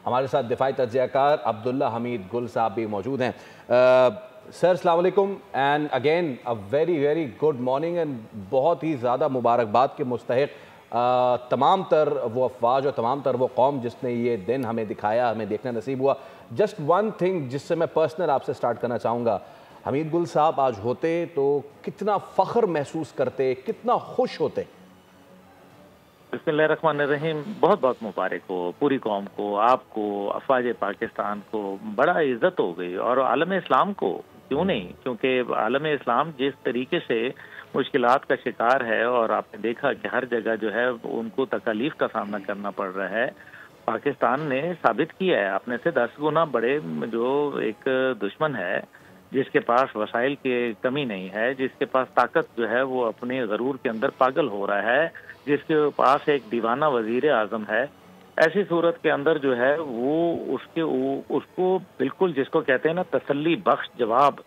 ہمارے ساتھ دفاعی تجزیہ کار عبداللہ حمید گل صاحب بھی موجود ہیں۔ سر السلام علیکم and again very good morning and بہت ہی زیادہ مبارکباد کے مستحق تمام تر وہ افواج اور تمام تر وہ قوم جس نے یہ دن ہمیں دکھایا، ہمیں دیکھنا نصیب ہوا۔ جسٹ ون تھنگ جس سے میں پرسنل آپ سے سٹارٹ کرنا چاہوں گا، حمید گل صاحب آج ہوتے تو کتنا فخر محسوس کرتے، کتنا خوش ہوتے؟ بسم اللہ الرحمن الرحیم۔ بہت بہت مبارک ہو پوری قوم کو، آپ کو، افواج پاکستان کو، بڑا عزت ہو گئی، اور عالم اسلام کو کیوں نہیں، کیونکہ عالم اسلام جس طریقے سے مشکلات کا شکار ہے، اور آپ نے دیکھا کہ ہر جگہ جو ہے ان کو تکالیف کا سامنا کرنا پڑ رہا ہے، پاکستان نے ثابت کیا ہے اپنے سے 10 گنا بڑے جو ایک دشمن ہے، جس کے پاس وسائل کی کمی نہیں ہے، جس کے پاس طاقت جو ہے وہ اپنے غرور کے اندر پاگل ہو رہا ہے، جس کے پاس ایک دیوانہ وزیر اعظم ہے، ایسی صورت کے اندر جو ہے وہ اس کو بالکل جس کو کہتے ہیں نا تسلی بخش جواب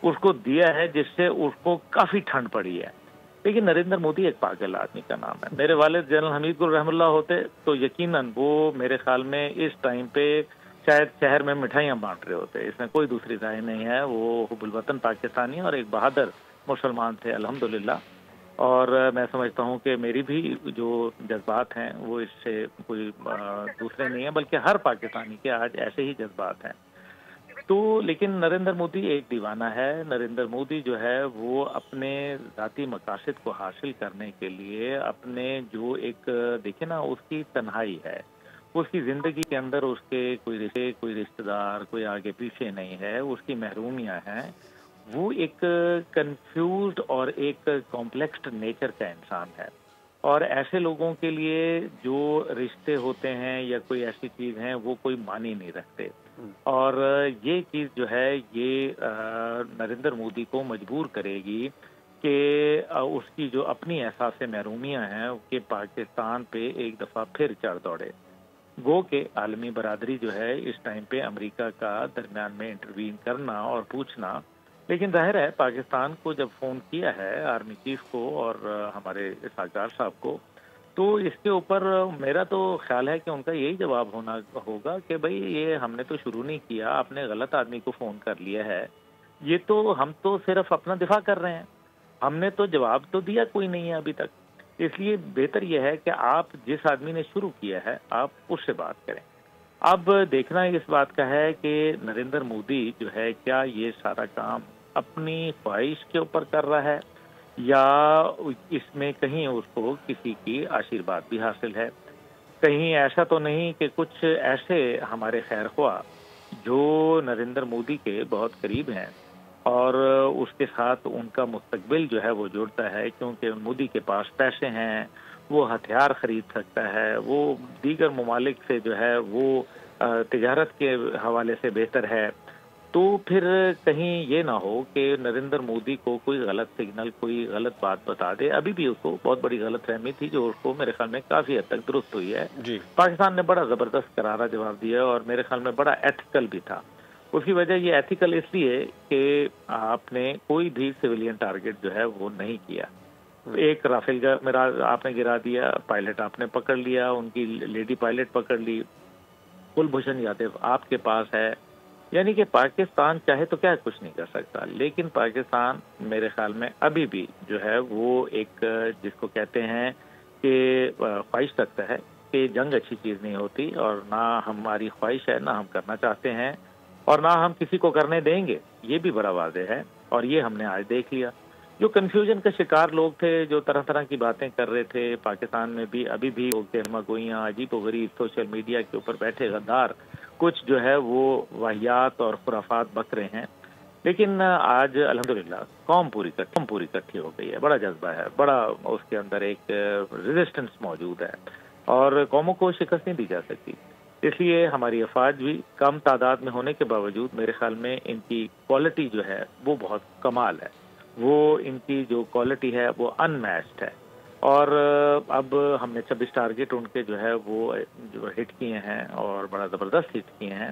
اس کو دیا ہے، جس سے اس کو کافی ٹھنڈ پڑی ہے۔ لیکن نریندر مودی ایک پاگل آدمی کا نام ہے۔ میرے والد جنرل حمید گل رحم اللہ ہوتے تو یقیناً وہ میرے خیال میں اس ٹائم پہ شاید شہر میں مٹھائیاں بانٹ رہے ہوتے، اس میں کوئی دوسری رائے نہیں ہے۔ وہ حب الوطن پاکستانی اور ایک بہادر مسلمان تھے الحمدللہ، اور میں سمجھتا ہوں کہ میری بھی جو جذبات ہیں وہ اس سے کوئی دوسرے نہیں ہیں، بلکہ ہر پاکستانی کے آج ایسے ہی جذبات ہیں۔ تو لیکن نریندر مودی ایک دیوانہ ہے۔ نریندر مودی جو ہے وہ اپنے ذاتی مقاصد کو حاصل کرنے کے لیے اپنے جو ایک دیکھیں نا اس کی تنہائی ہے، اس کی زندگی کے اندر اس کے کوئی رشتہ دار، کوئی آگے پیچھے نہیں ہے، اس کی محرومیاں ہیں، وہ ایک کنفیوزڈ اور ایک کمپلیکسڈ نیچر کا انسان ہے، اور ایسے لوگوں کے لیے جو رشتے ہوتے ہیں یا کوئی ایسی چیز ہیں وہ کوئی معنی نہیں رکھتے، اور یہ چیز جو ہے یہ نریندر مودی کو مجبور کرے گی کہ اس کی جو اپنی احساس محرومیاں ہیں کہ پاکستان پہ ایک دفعہ پھر چڑھ دوڑے، گو کہ عالمی برادری جو ہے اس ٹائم پہ امریکہ کا درمیان میں انٹروین کرنا اور پوچھنا۔ لیکن ظاہر ہے پاکستان کو جب فون کیا ہے آرمی چیف کو اور ہمارے اسحاق ڈار صاحب کو، تو اس کے اوپر میرا تو خیال ہے کہ ان کا یہی جواب ہونا ہوگا کہ بھئی یہ ہم نے تو شروع نہیں کیا، آپ نے غلط آدمی کو فون کر لیا ہے، یہ تو ہم تو صرف اپنا دفاع کر رہے ہیں، ہم نے تو جواب تو دیا کوئی نہیں ہے ابھی تک، اس لیے بہتر یہ ہے کہ آپ جس آدمی نے شروع کیا ہے آپ اس سے بات کریں۔ اب دیکھنا اس بات کا ہے کہ نریندر مودی جو ہے کیا یہ سارا کام اپنی خواہش کے اوپر کر رہا ہے، یا اس میں کہیں اس کو کسی کی آشیرواد بھی حاصل ہے، کہیں ایسا تو نہیں کہ کچھ ایسے ہمارے خیر خواہ جو نریندر مودی کے بہت قریب ہیں اور اس کے ساتھ ان کا مستقبل جو ہے وہ جڑتا ہے، کیونکہ مودی کے پاس پیسے ہیں، وہ ہتھیار خرید سکتا ہے، وہ دیگر ممالک سے جو ہے وہ تجارت کے حوالے سے بہتر ہے، تو پھر کہیں یہ نہ ہو کہ نریندر مودی کو کوئی غلط سگنل، کوئی غلط بات بتا دے۔ ابھی بھی اس کو بہت بڑی غلط فہمی تھی جو اس کو میرے خیال میں کافی حد تک درست ہوئی ہے۔ پاکستان نے بڑا زبردست کرارا جواب دیا اور میرے خیال میں بڑا ایتھیکل بھی تھا۔ اس کی وجہ یہ ایتھیکل اس لیے کہ آپ نے کوئی بھی سویلین ٹارگٹ جو ہے وہ نہیں کیا۔ ایک رافیل کا آپ نے گرا دیا، پائلٹ آپ نے پکڑ لیا، ان کی لیڈی پائلٹ پکڑ لی، کلبھوشن یادو آپ کے پاس ہے، یعنی کہ پاکستان چاہے تو کیا کچھ نہیں کر سکتا، لیکن پاکستان میرے خیال میں ابھی بھی جو ہے وہ ایک جس کو کہتے ہیں کہ خواہش رکھتا ہے کہ جنگ اچھی چیز نہیں ہوتی، اور نہ ہماری خواہش ہے، نہ ہم کرنا چاہتے ہیں، اور نہ ہم کسی کو کرنے دیں گے، یہ بھی بڑا واضح ہے، اور یہ ہم نے آج دیکھ لیا۔ جو کنفیوژن کا شکار لوگ تھے، جو طرح طرح کی باتیں کر رہے تھے، پاکستان میں بھی ابھی بھی کہنما گوئیاں عجیب و غریب سوشل میڈیا کے اوپر بیٹھے غدار کچھ جو ہے وہ واہیات اور خرافات بک رہے ہیں، لیکن آج الحمدللہ قوم پوری کٹھی ہو گئی ہے، بڑا جذبہ ہے، بڑا اس کے اندر ایک ریزسٹنس موجود ہے، اور قوموں کو شکست نہیں دی جا سکتی۔ اس لیے ہماری افواج بھی کم تعداد میں ہونے کے باوجود میرے خیال میں ان کی کوالٹی جو ہے وہ بہت کمال ہے، وہ ان کی جو کوالٹی ہے وہ ان میچڈ ہے، اور اب ہم نے 26 ٹارگٹ ان کے جو ہے وہ جو ہٹ کیے ہیں اور بڑا زبردست ہٹ کیے ہیں،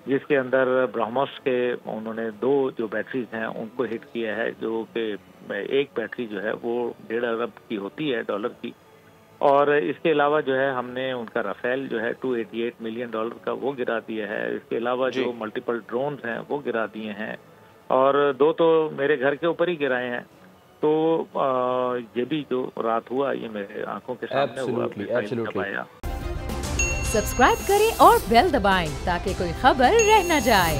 جس کے اندر برہموس کے انہوں نے 2 جو بیٹریز ہیں ان کو ہٹ کیا ہے، جو کہ ایک بیٹری جو ہے وہ $1.5 ارب کی ہوتی ہے، ڈالر کی، اور اس کے علاوہ جو ہے ہم نے ان کا رافیل جو ہے $288 ملین کا وہ گرا دیا ہے. اس کے علاوہ جو ملٹیپل ڈرونز ہیں وہ گرا دیے ہیں اور 2 تو میرے گھر کے اوپر ہی گرائے ہیں. تو یہ بھی جو رات ہوا یہ میرے آنکھوں کے سامنے ہوا. سبسکرائب کریں اور بیل دبائیں تاکہ کوئی خبر رہ نہ جائے.